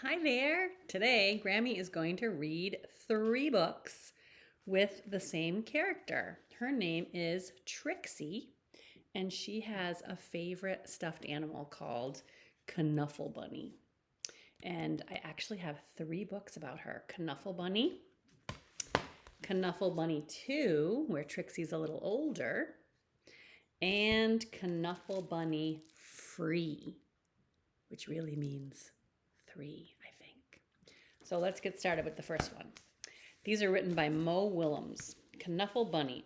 Hi there. Today, Grammy is going to read 3 books with the same character. Her name is Trixie, and she has a favorite stuffed animal called Knuffle Bunny. And I actually have 3 books about her. Knuffle Bunny, Knuffle Bunny Too, where Trixie's a little older, and Knuffle Bunny Free, which really means 3, I think. So let's get started with the first one. These are written by Mo Willems. Knuffle Bunny,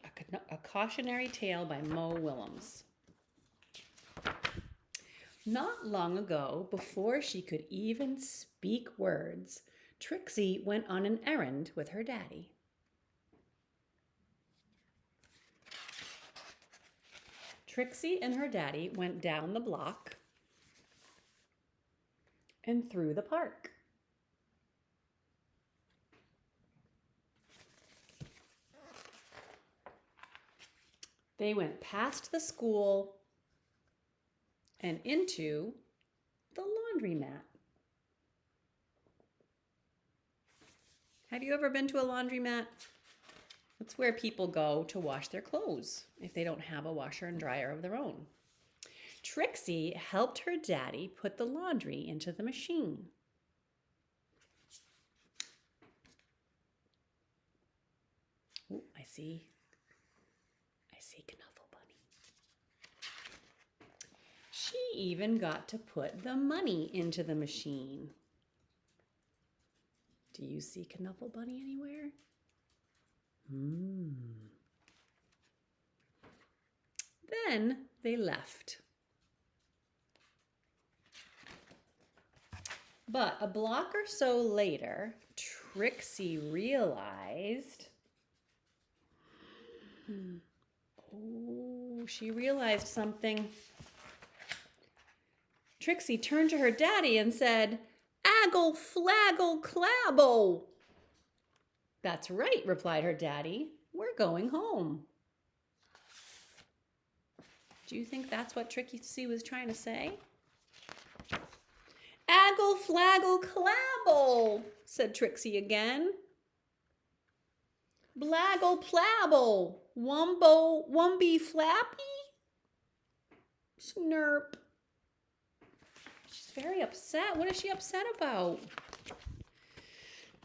a cautionary tale by Mo Willems. Not long ago, before she could even speak words, Trixie went on an errand with her daddy. Trixie and her daddy went down the block and through the park. They went past the school and into the laundromat. Have you ever been to a laundromat? That's where people go to wash their clothes if they don't have a washer and dryer of their own. Trixie helped her daddy put the laundry into the machine. Oh, I see Knuffle Bunny. She even got to put the money into the machine. Do you see Knuffle Bunny anywhere? Then they left. But a block or so later, Trixie realized... she realized something. Trixie turned to her daddy and said, "Aggle, flaggle, clabble." "That's right," replied her daddy. "We're going home." Do you think that's what Trixie was trying to say? "Aggle, flaggle, clabble," said Trixie again. "Blaggle, plabble, wumbo, wumby, flappy." Snurp. She's very upset. What is she upset about?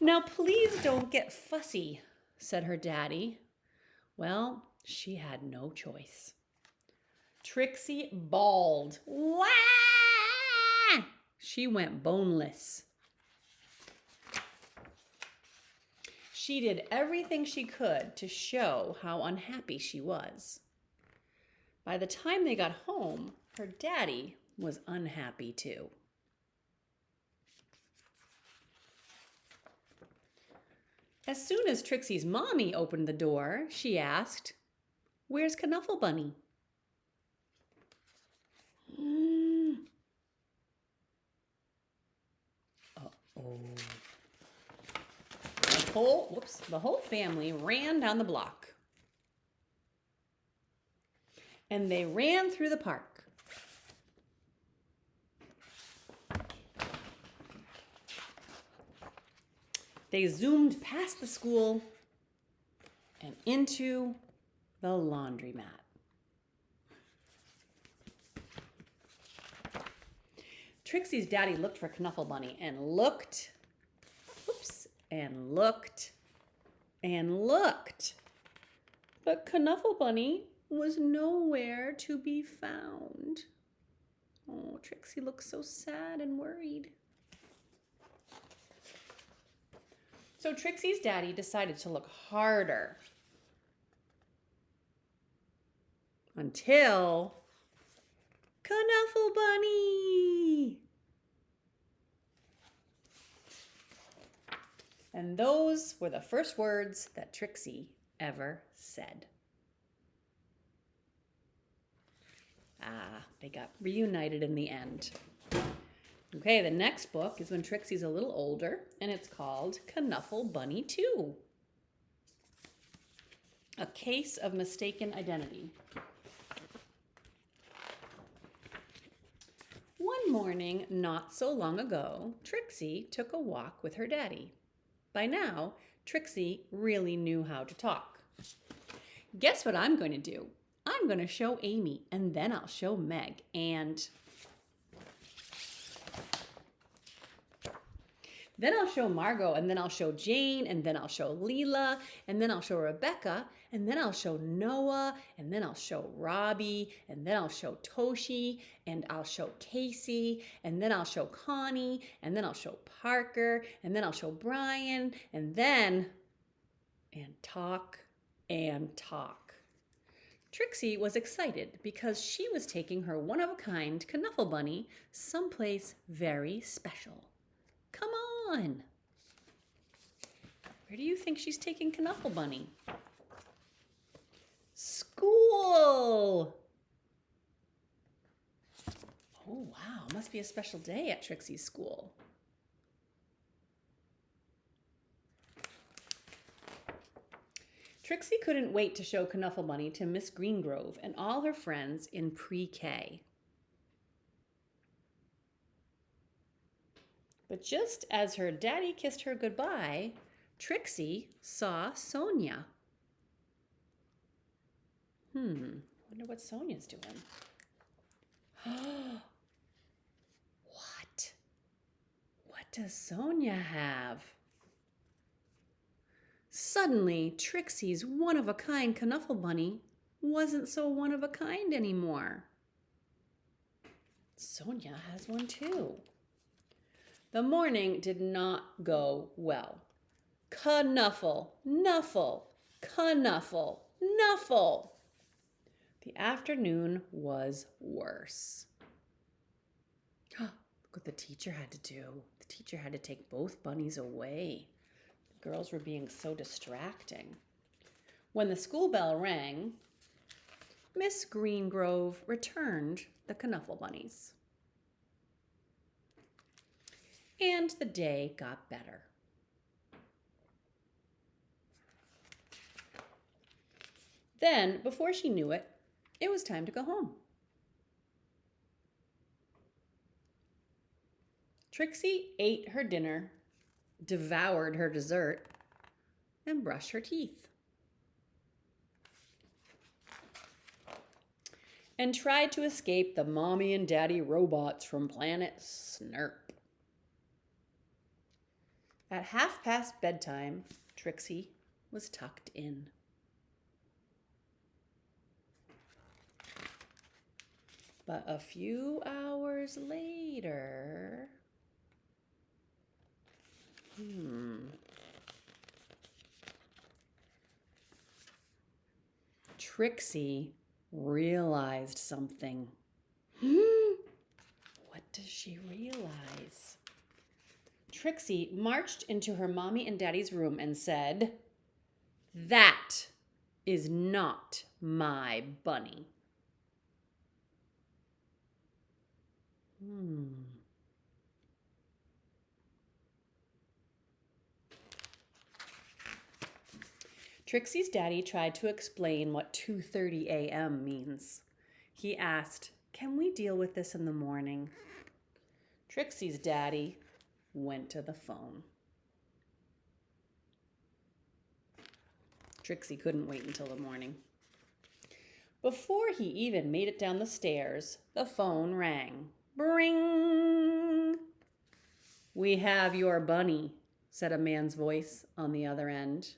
"Now, please don't get fussy," said her daddy. Well, she had no choice. Trixie bawled. Wah! She went boneless. She did everything she could to show how unhappy she was. By the time they got home, her daddy was unhappy too. As soon as Trixie's mommy opened the door, she asked, "Where's Knuffle Bunny?" Uh-oh. The whole family ran down the block. And they ran through the park. They zoomed past the school and into the laundromat. Trixie's daddy looked for Knuffle Bunny and looked, and looked, and looked. But Knuffle Bunny was nowhere to be found. Oh, Trixie looked so sad and worried. So Trixie's daddy decided to look harder until Knuffle Bunny! And those were the first words that Trixie ever said. They got reunited in the end. Okay, the next book is when Trixie's a little older, and it's called Knuffle Bunny Too. A Case of Mistaken Identity. One One morning, not so long ago, Trixie took a walk with her daddy. By now, Trixie really knew how to talk. Guess what I'm going to do? I'm going to show Amy, and then I'll show Meg, and then I'll show Margot, and then I'll show Jane, and then I'll show Leela, and then I'll show Rebecca, and then I'll show Noah, and then I'll show Robbie, and then I'll show Toshi, and I'll show Casey, and then I'll show Connie, and then I'll show Parker, and then I'll show Brian, and talk and talk. Trixie was excited because she was taking her one-of-a-kind Knuffle Bunny someplace very special. Come on! Where do you think she's taking Knuffle Bunny? School! Oh, wow. Must be a special day at Trixie's school. Trixie couldn't wait to show Knuffle Bunny to Miss Greengrove and all her friends in pre-K. But just as her daddy kissed her goodbye, Trixie saw Sonia. Wonder what Sonia's doing. What? What does Sonia have? Suddenly, Trixie's one-of-a-kind Knuffle Bunny wasn't so one-of-a-kind anymore. Sonia has one too. The morning did not go well. Knuffle, Knuffle, Knuffle, Knuffle. The afternoon was worse. Look what the teacher had to do. The teacher had to take both bunnies away. The girls were being so distracting. When the school bell rang, Miss Greengrove returned the Knuffle Bunnies. And the day got better. Then, before she knew it, it was time to go home. Trixie ate her dinner, devoured her dessert, and brushed her teeth. And tried to escape the mommy and daddy robots from planet Snurp. At 1:30 bedtime, Trixie was tucked in. But a few hours later, Trixie realized something. What does she realize? Trixie marched into her mommy and daddy's room and said, "That is not my bunny." Trixie's daddy tried to explain what 2:30 a.m. means. He asked, "Can we deal with this in the morning?" Trixie's daddy went to the phone. Trixie couldn't wait until the morning. Before he even made it down the stairs, the phone rang. Bring! "We have your bunny," said a man's voice on the other end.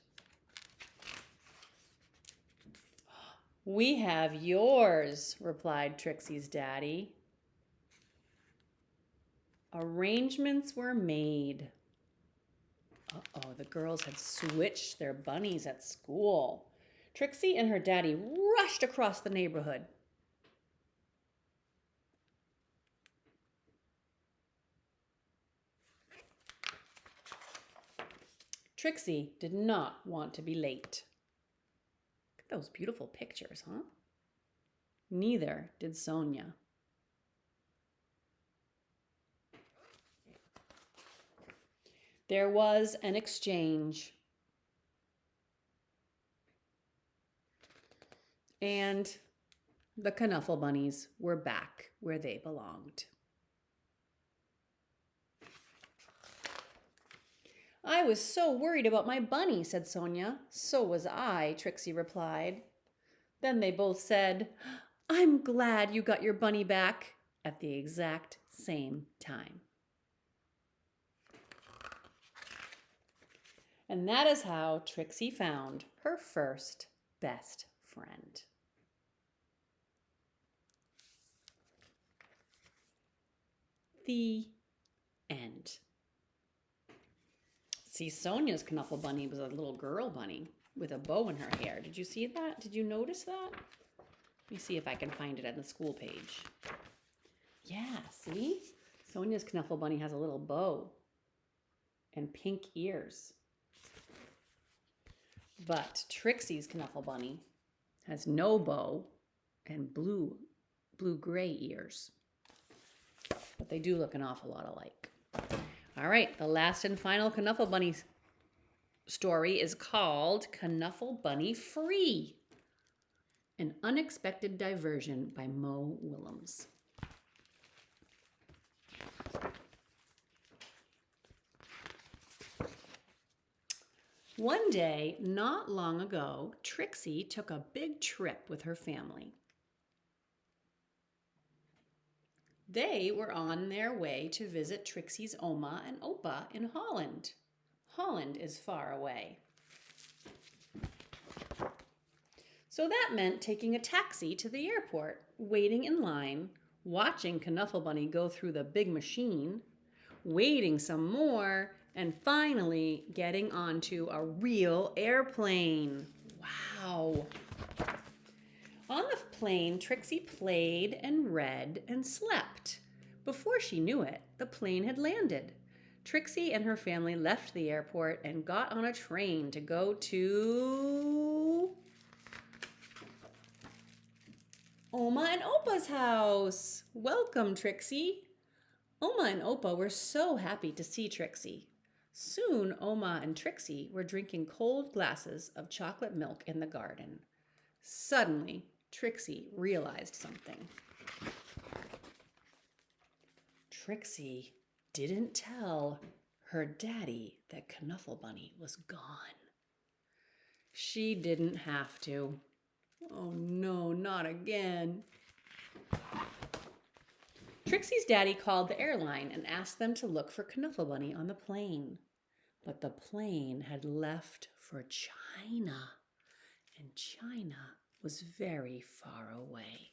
"We have yours," replied Trixie's daddy. Arrangements were made. The girls had switched their bunnies at school. Trixie and her daddy rushed across the neighborhood. Trixie did not want to be late. Look at those beautiful pictures, huh? Neither did Sonia. There was an exchange. And the Knuffle Bunnies were back where they belonged. I was so worried about my bunny, said Sonia. So was I, Trixie replied. Then they both said, I'm glad you got your bunny back at the exact same time. And that is how Trixie found her first best friend. The end. See, Sonia's Knuffle Bunny was a little girl bunny with a bow in her hair. Did you see that? Did you notice that? Let me see if I can find it on the school page. Yeah, see? Sonia's Knuffle Bunny has a little bow and pink ears. But Trixie's Knuffle Bunny has no bow and blue-gray ears. But they do look an awful lot alike. All right, the last and final Knuffle Bunny story is called Knuffle Bunny Free, an unexpected diversion by Mo Willems. One day, not long ago, Trixie took a big trip with her family. They were on their way to visit Trixie's Oma and Opa in Holland. Holland is far away. So that meant taking a taxi to the airport, waiting in line, watching Knuffle Bunny go through the big machine, waiting some more, and finally getting onto a real airplane. Wow. On the plane, Trixie played and read and slept. Before she knew it, the plane had landed. Trixie and her family left the airport and got on a train to go to Oma and Opa's house. Welcome, Trixie. Oma and Opa were so happy to see Trixie. Soon, Oma and Trixie were drinking cold glasses of chocolate milk in the garden. Suddenly, Trixie realized something. Trixie didn't tell her daddy that Knuffle Bunny was gone. She didn't have to. Oh no, not again. Trixie's daddy called the airline and asked them to look for Knuffle Bunny on the plane. But the plane had left for China, and China was very far away.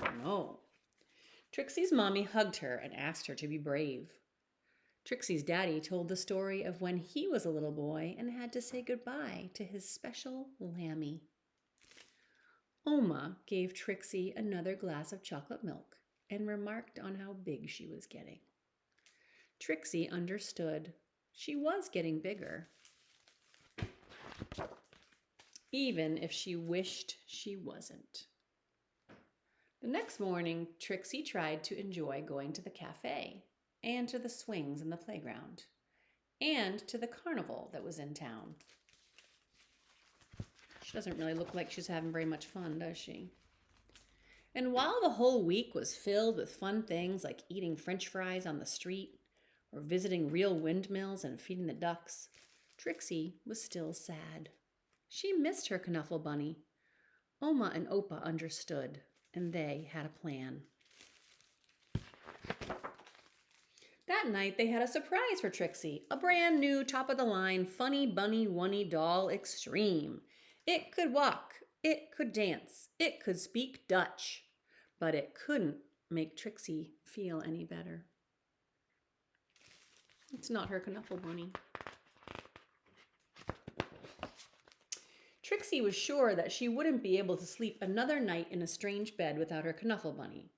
Oh no. Trixie's mommy hugged her and asked her to be brave. Trixie's daddy told the story of when he was a little boy and had to say goodbye to his special lammy. Oma gave Trixie another glass of chocolate milk and remarked on how big she was getting. Trixie understood. She was getting bigger, even if she wished she wasn't. The next morning, Trixie tried to enjoy going to the cafe and to the swings in the playground and to the carnival that was in town. She doesn't really look like she's having very much fun, does she? And while the whole week was filled with fun things like eating French fries on the street or visiting real windmills and feeding the ducks, Trixie was still sad. She missed her Knuffle Bunny. Oma and Opa understood, and they had a plan. That night, they had a surprise for Trixie, a brand new top-of-the-line Funny Bunny Wunny doll extreme. It could walk, it could dance, it could speak Dutch, but it couldn't make Trixie feel any better. It's not her Knuffle Bunny. Trixie was sure that she wouldn't be able to sleep another night in a strange bed without her Knuffle Bunny.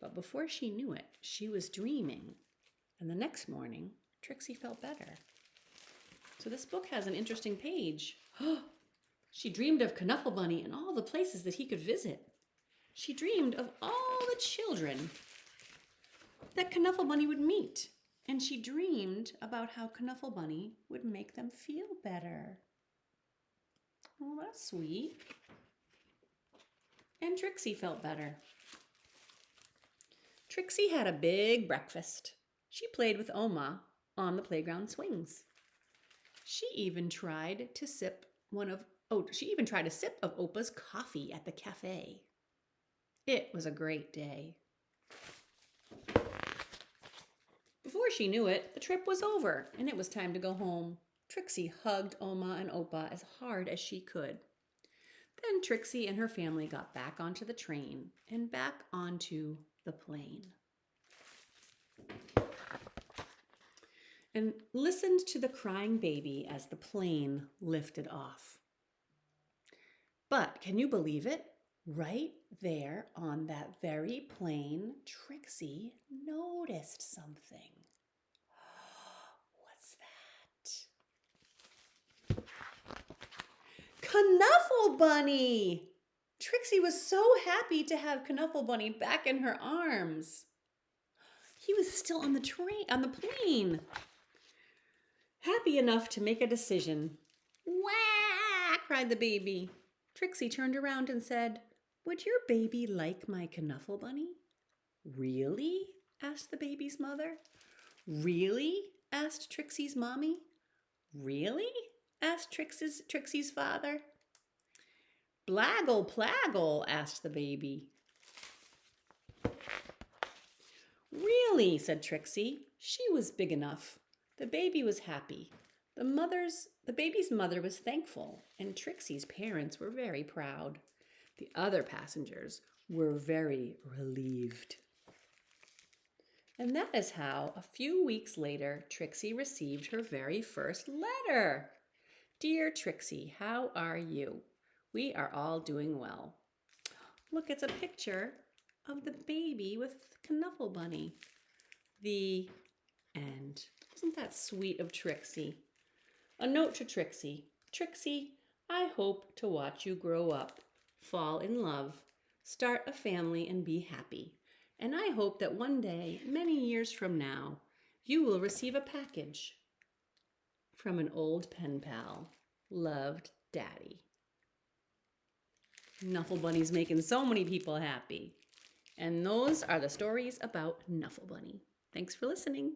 But before she knew it, she was dreaming. And the next morning, Trixie felt better. So this book has an interesting page. She dreamed of Knuffle Bunny and all the places that he could visit. She dreamed of all the children that Knuffle Bunny would meet. And she dreamed about how Knuffle Bunny would make them feel better. Oh, that's sweet. And Trixie felt better. Trixie had a big breakfast. She played with Oma on the playground swings. She even tried to sip a sip of Opa's coffee at the cafe. It was a great day. Before she knew it, the trip was over and it was time to go home. Trixie hugged Oma and Opa as hard as she could. Then Trixie and her family got back onto the train and back onto the plane and listened to the crying baby as the plane lifted off. But can you believe it? Right there on that very plane, Trixie noticed something. What's that? Knuffle Bunny! Trixie was so happy to have Knuffle Bunny back in her arms. He was still on the plane. Happy enough to make a decision. Wah! Cried the baby. Trixie turned around and said, "Would your baby like my Knuffle Bunny?" "Really?" asked the baby's mother. "Really?" asked Trixie's mommy. "Really?" asked Trixie's father. "Blaggle, plaggle," asked the baby. "Really?" said Trixie. She was big enough. The baby was happy. The baby's mother was thankful, and Trixie's parents were very proud. The other passengers were very relieved. And that is how, a few weeks later, Trixie received her very first letter. "Dear Trixie, how are you? We are all doing well." Look, it's a picture of the baby with Knuffle Bunny. The end. Isn't that sweet of Trixie? A note to Trixie. Trixie, I hope to watch you grow up, fall in love, start a family, and be happy. And I hope that one day, many years from now, you will receive a package from an old pen pal. Loved, Daddy. Knuffle Bunny's making so many people happy. And those are the stories about Knuffle Bunny. Thanks for listening.